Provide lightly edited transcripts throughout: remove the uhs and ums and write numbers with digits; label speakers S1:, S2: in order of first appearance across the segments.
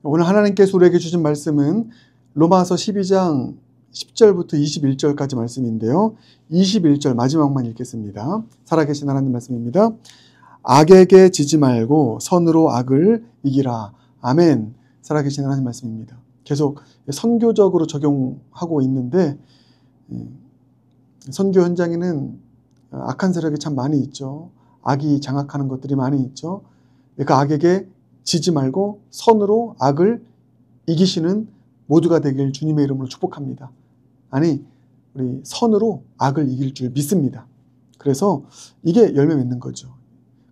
S1: 오늘 하나님께서 우리에게 주신 말씀은 로마서 12장 10절부터 21절까지 말씀인데요. 21절 마지막만 읽겠습니다. 살아계신 하나님 말씀입니다. 악에게 지지 말고 선으로 악을 이기라. 아멘. 살아계신 하나님 말씀입니다. 계속 선교적으로 적용하고 있는데 선교 현장에는 악한 세력이 참 많이 있죠. 악이 장악하는 것들이 많이 있죠. 그 악에게 지지 말고 선으로 악을 이기시는 모두가 되길 주님의 이름으로 축복합니다. 아니, 우리 선으로 악을 이길 줄 믿습니다. 그래서 이게 열매 맺는 거죠.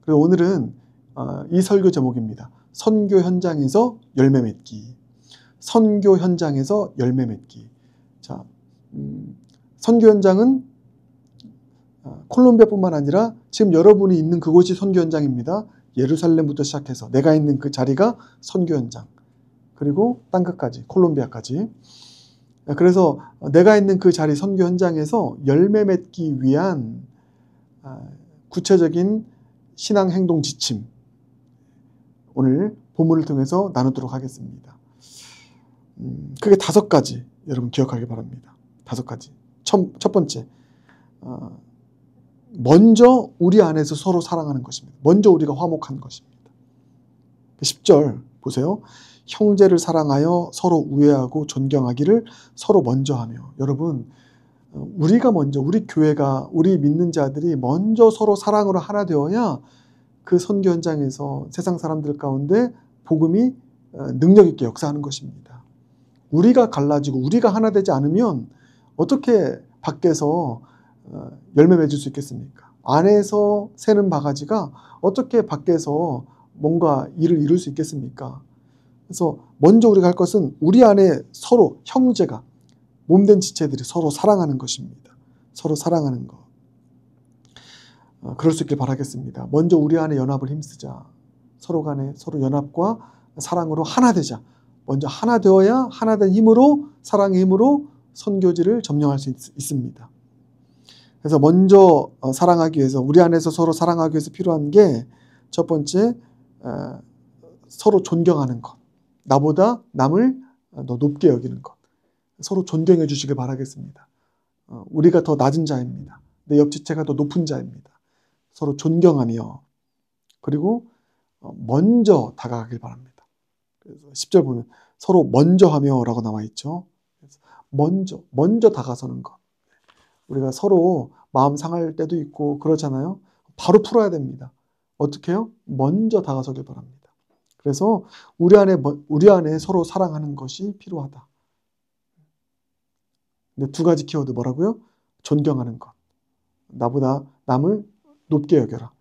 S1: 그래서 오늘은 이 설교 제목입니다. 선교 현장에서 열매 맺기. 선교 현장에서 열매 맺기. 자, 선교 현장은 콜롬비아뿐만 아니라 지금 여러분이 있는 그곳이 선교 현장입니다. 예루살렘부터 시작해서 내가 있는 그 자리가 선교 현장. 그리고 땅끝까지, 콜롬비아까지. 그래서 내가 있는 그 자리 선교 현장에서 열매 맺기 위한 구체적인 신앙 행동 지침, 오늘 본문을 통해서 나누도록 하겠습니다. 크게 5가지 여러분 기억하기 바랍니다. 5가지. 첫 번째, 먼저 우리 안에서 서로 사랑하는 것입니다. 먼저 우리가 화목한 것입니다. 10절 보세요. 형제를 사랑하여 서로 우애하고 존경하기를 서로 먼저 하며. 여러분, 우리가 먼저, 우리 교회가, 우리 믿는 자들이 먼저 서로 사랑으로 하나 되어야 그 선교 현장에서 세상 사람들 가운데 복음이 능력 있게 역사하는 것입니다. 우리가 갈라지고 우리가 하나 되지 않으면 어떻게 밖에서 열매 맺을 수 있겠습니까? 안에서 새는 바가지가 어떻게 밖에서 뭔가 일을 이룰 수 있겠습니까? 그래서 먼저 우리가 할 것은 우리 안에 서로 형제가, 몸된 지체들이 서로 사랑하는 것입니다. 서로 사랑하는 것. 그럴 수 있길 바라겠습니다. 먼저 우리 안에 연합을 힘쓰자. 서로 간에 서로 연합과 사랑으로 하나 되자. 먼저 하나 되어야 하나 된 힘으로, 사랑의 힘으로 선교지를 점령할 수 있습니다. 그래서 먼저 사랑하기 위해서, 우리 안에서 서로 사랑하기 위해서 필요한 게 첫 번째, 서로 존경하는 것. 나보다 남을 더 높게 여기는 것. 서로 존경해 주시길 바라겠습니다. 우리가 더 낮은 자입니다. 내 옆지체가 더 높은 자입니다. 서로 존경하며, 그리고 먼저 다가가길 바랍니다. 그래서 10절 보면 서로 먼저 하며 라고 나와 있죠. 먼저 다가서는 것. 우리가 서로 마음 상할 때도 있고 그렇잖아요. 바로 풀어야 됩니다. 어떻게 해요? 먼저 다가서길 바랍니다. 그래서 우리 안에 서로 사랑하는 것이 필요하다. 근데 2가지 키워드 뭐라고요? 존경하는 것. 나보다 남을 높게 여겨라.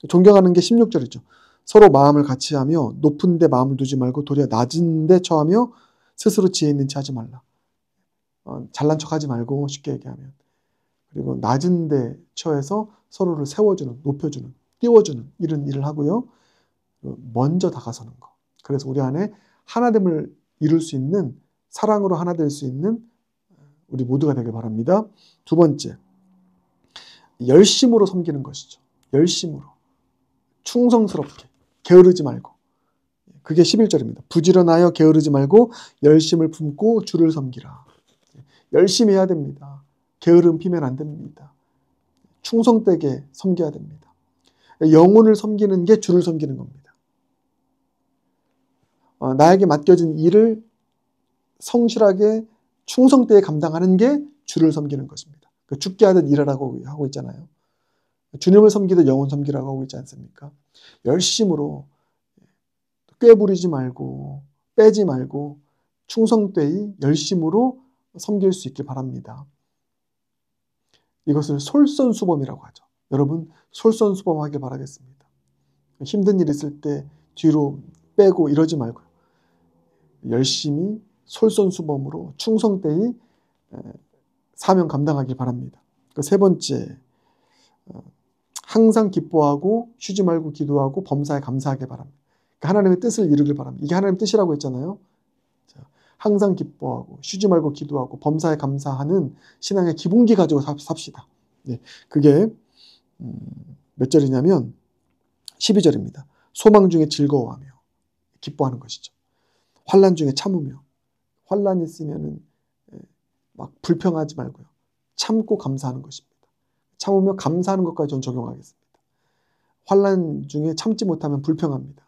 S1: 존경하는 게 16절이죠. 서로 마음을 같이 하며 높은 데 마음을 두지 말고 도리어 낮은 데 처하며 스스로 지혜 있는 체 하지 말라. 잘난 척하지 말고, 쉽게 얘기하면. 그리고 낮은 데 처해서 서로를 세워주는, 높여주는, 띄워주는 이런 일을 하고요. 먼저 다가서는 것. 그래서 우리 안에 하나됨을 이룰 수 있는, 사랑으로 하나 될 수 있는 우리 모두가 되길 바랍니다. 2 번째, 열심으로 섬기는 것이죠. 열심으로. 충성스럽게. 게으르지 말고. 그게 11절입니다. 부지런하여 게으르지 말고 열심을 품고 주를 섬기라. 열심히 해야 됩니다. 게으름 피면 안 됩니다. 충성되게 섬겨야 됩니다. 영혼을 섬기는 게 주를 섬기는 겁니다. 나에게 맡겨진 일을 성실하게 충성되게 감당하는 게 주를 섬기는 것입니다. 죽게 하듯 일하라고 하고 있잖아요. 주님을 섬기듯 영혼 섬기라고 하고 있지 않습니까? 열심으로 꾀부리지 말고 빼지 말고 충성되이 열심으로 섬길 수 있길 바랍니다. 이것을 솔선수범이라고 하죠. 여러분, 솔선수범하길 바라겠습니다. 힘든 일 있을 때 뒤로 빼고 이러지 말고요. 열심히 솔선수범으로 충성되이 사명 감당하길 바랍니다. 3 번째, 항상 기뻐하고 쉬지 말고 기도하고 범사에 감사하길 바랍니다. 그러니까 하나님의 뜻을 이루길 바랍니다. 이게 하나님의 뜻이라고 했잖아요. 항상 기뻐하고 쉬지 말고 기도하고 범사에 감사하는 신앙의 기본기 가지고 삽시다. 네, 그게 몇 절이냐면 12절입니다. 소망 중에 즐거워하며 기뻐하는 것이죠. 환난 중에 참으며, 환난이 있으면은 막 불평하지 말고요. 참고 감사하는 것입니다. 참으며 감사하는 것까지 전 적용하겠습니다. 환난 중에 참지 못하면 불평합니다.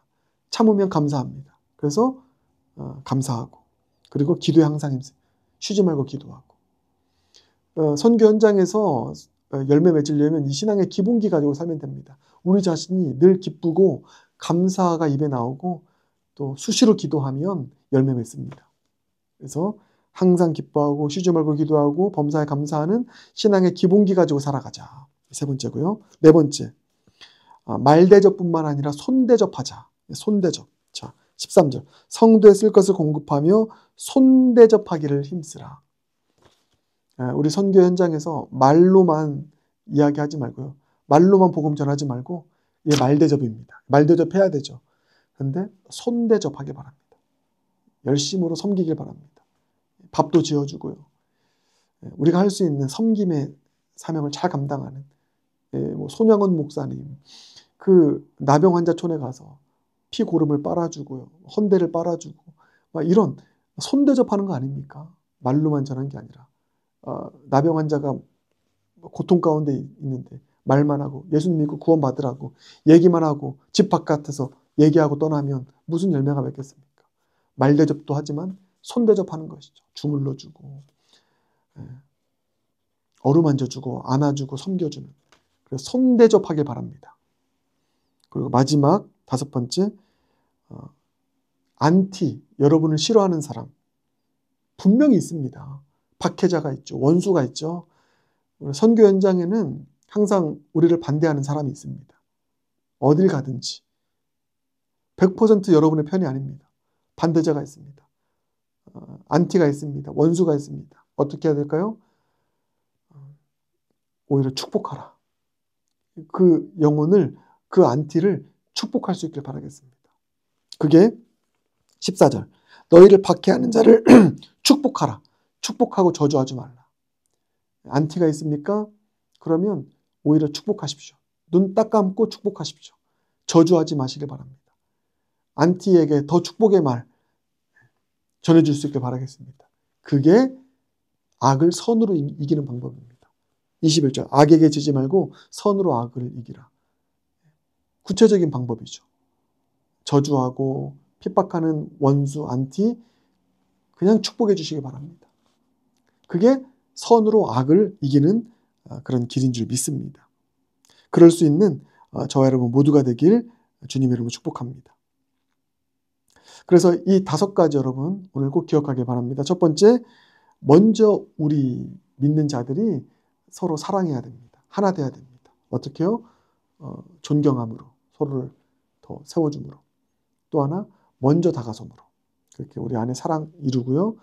S1: 참으면 감사합니다. 그래서 감사하고, 그리고 기도에 항상 힘쓰. 쉬지 말고 기도하고. 선교 현장에서 열매 맺으려면 이 신앙의 기본기 가지고 살면 됩니다. 우리 자신이 늘 기쁘고 감사가 입에 나오고 또 수시로 기도하면 열매 맺습니다. 그래서 항상 기뻐하고 쉬지 말고 기도하고 범사에 감사하는 신앙의 기본기 가지고 살아가자. 세 번째고요. 네 번째, 말대접뿐만 아니라 손대접하자. 손대접. 자, 13절. 성도에 쓸 것을 공급하며 손대접하기를 힘쓰라. 우리 선교 현장에서 말로만 이야기하지 말고요. 말로만 복음 전하지 말고 이게 말대접입니다. 말대접해야 되죠. 그런데 손대접하길 바랍니다. 열심으로 섬기길 바랍니다. 밥도 지어주고요. 우리가 할 수 있는 섬김의 사명을 잘 감당하는 손양원 목사님, 그 나병 환자촌에 가서 피고름을 빨아주고요. 헌대를 빨아주고 막 이런 손대접하는 거 아닙니까? 말로만 전한 게 아니라 나병 환자가 고통 가운데 있는데 말만 하고 예수님 믿고 구원 받으라고 얘기만 하고 집 바깥에서 얘기하고 떠나면 무슨 열매가 맺겠습니까? 말대접도 하지만 손대접하는 것이죠. 주물러 주고 어루만져 주고 안아주고 섬겨주는. 그래서 손대접하길 바랍니다. 그리고 마지막 다섯 번째, 안티, 여러분을 싫어하는 사람 분명히 있습니다. 박해자가 있죠. 원수가 있죠. 선교 현장에는 항상 우리를 반대하는 사람이 있습니다. 어딜 가든지 100% 여러분의 편이 아닙니다. 반대자가 있습니다. 안티가 있습니다. 원수가 있습니다. 어떻게 해야 될까요? 오히려 축복하라. 그 영혼을, 그 안티를 축복할 수 있길 바라겠습니다. 그게 14절. 너희를 박해하는 자를 축복하라. 축복하고 저주하지 말라. 안티가 있습니까? 그러면 오히려 축복하십시오. 눈 딱 감고 축복하십시오. 저주하지 마시길 바랍니다. 안티에게 더 축복의 말 전해줄 수 있길 바라겠습니다. 그게 악을 선으로 이기는 방법입니다. 21절. 악에게 지지 말고 선으로 악을 이기라. 구체적인 방법이죠. 저주하고 핍박하는 원수, 안티 그냥 축복해 주시기 바랍니다. 그게 선으로 악을 이기는 그런 길인 줄 믿습니다. 그럴 수 있는 저와 여러분 모두가 되길 주님의 이름으로 축복합니다. 그래서 이 5가지 여러분 오늘 꼭 기억하길 바랍니다. 첫 번째, 먼저 우리 믿는 자들이 서로 사랑해야 됩니다. 하나 돼야 됩니다. 어떻게요? 존경함으로, 서로를 더 세워줌으로. 또 하나, 먼저 다가섬으로. 그렇게 우리 안에 사랑 이루고요.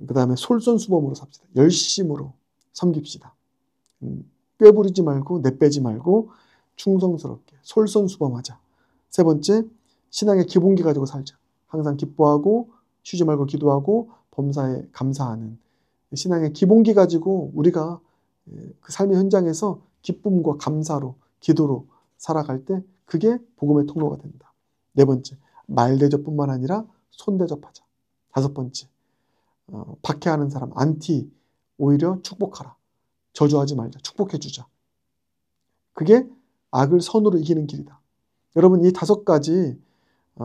S1: 그 다음에 솔선수범으로 삽시다. 열심으로 섬깁시다. 꾀부리지 말고 내빼지 말고 충성스럽게 솔선수범하자. 세 번째, 신앙의 기본기 가지고 살자. 항상 기뻐하고 쉬지 말고 기도하고 범사에 감사하는 신앙의 기본기 가지고 우리가 그 삶의 현장에서 기쁨과 감사로 기도로 살아갈 때 그게 복음의 통로가 된다. 네 번째, 말대접뿐만 아니라 손대접하자. 다섯 번째, 박해하는 사람 안티 오히려 축복하라. 저주하지 말자. 축복해주자. 그게 악을 선으로 이기는 길이다. 여러분 이 5가지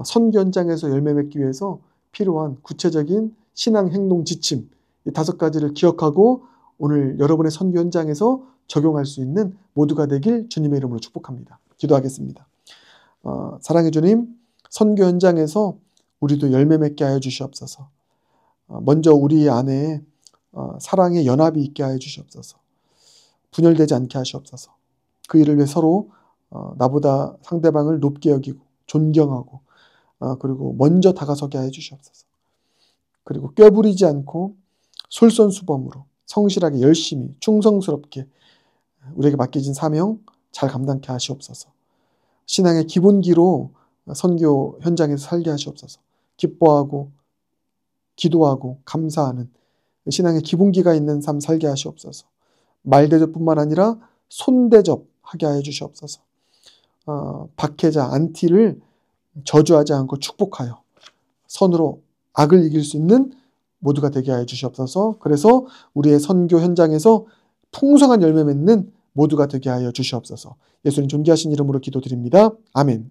S1: 선교 현장에서 열매 맺기 위해서 필요한 구체적인 신앙 행동 지침 이 5가지를 기억하고 오늘 여러분의 선교 현장에서 적용할 수 있는 모두가 되길 주님의 이름으로 축복합니다. 기도하겠습니다. 사랑의 주님, 선교 현장에서 우리도 열매 맺게 하여 주시옵소서. 먼저 우리 안에 사랑의 연합이 있게 하여 주시옵소서. 분열되지 않게 하시옵소서. 그 일을 위해 서로 나보다 상대방을 높게 여기고 존경하고 그리고 먼저 다가서게 하여 주시옵소서. 그리고 꾀부리지 않고 솔선수범으로 성실하게 열심히 충성스럽게 우리에게 맡겨진 사명 잘 감당케 하시옵소서. 신앙의 기본기로 선교 현장에서 살게 하시옵소서. 기뻐하고 기도하고 감사하는 신앙의 기본기가 있는 삶 살게 하시옵소서. 말대접뿐만 아니라 손대접하게 하여 주시옵소서. 박해자 안티를 저주하지 않고 축복하여 선으로 악을 이길 수 있는 모두가 되게 하여 주시옵소서. 그래서 우리의 선교 현장에서 풍성한 열매 맺는 모두가 되게 하여 주시옵소서. 예수님 존귀하신 이름으로 기도드립니다. 아멘.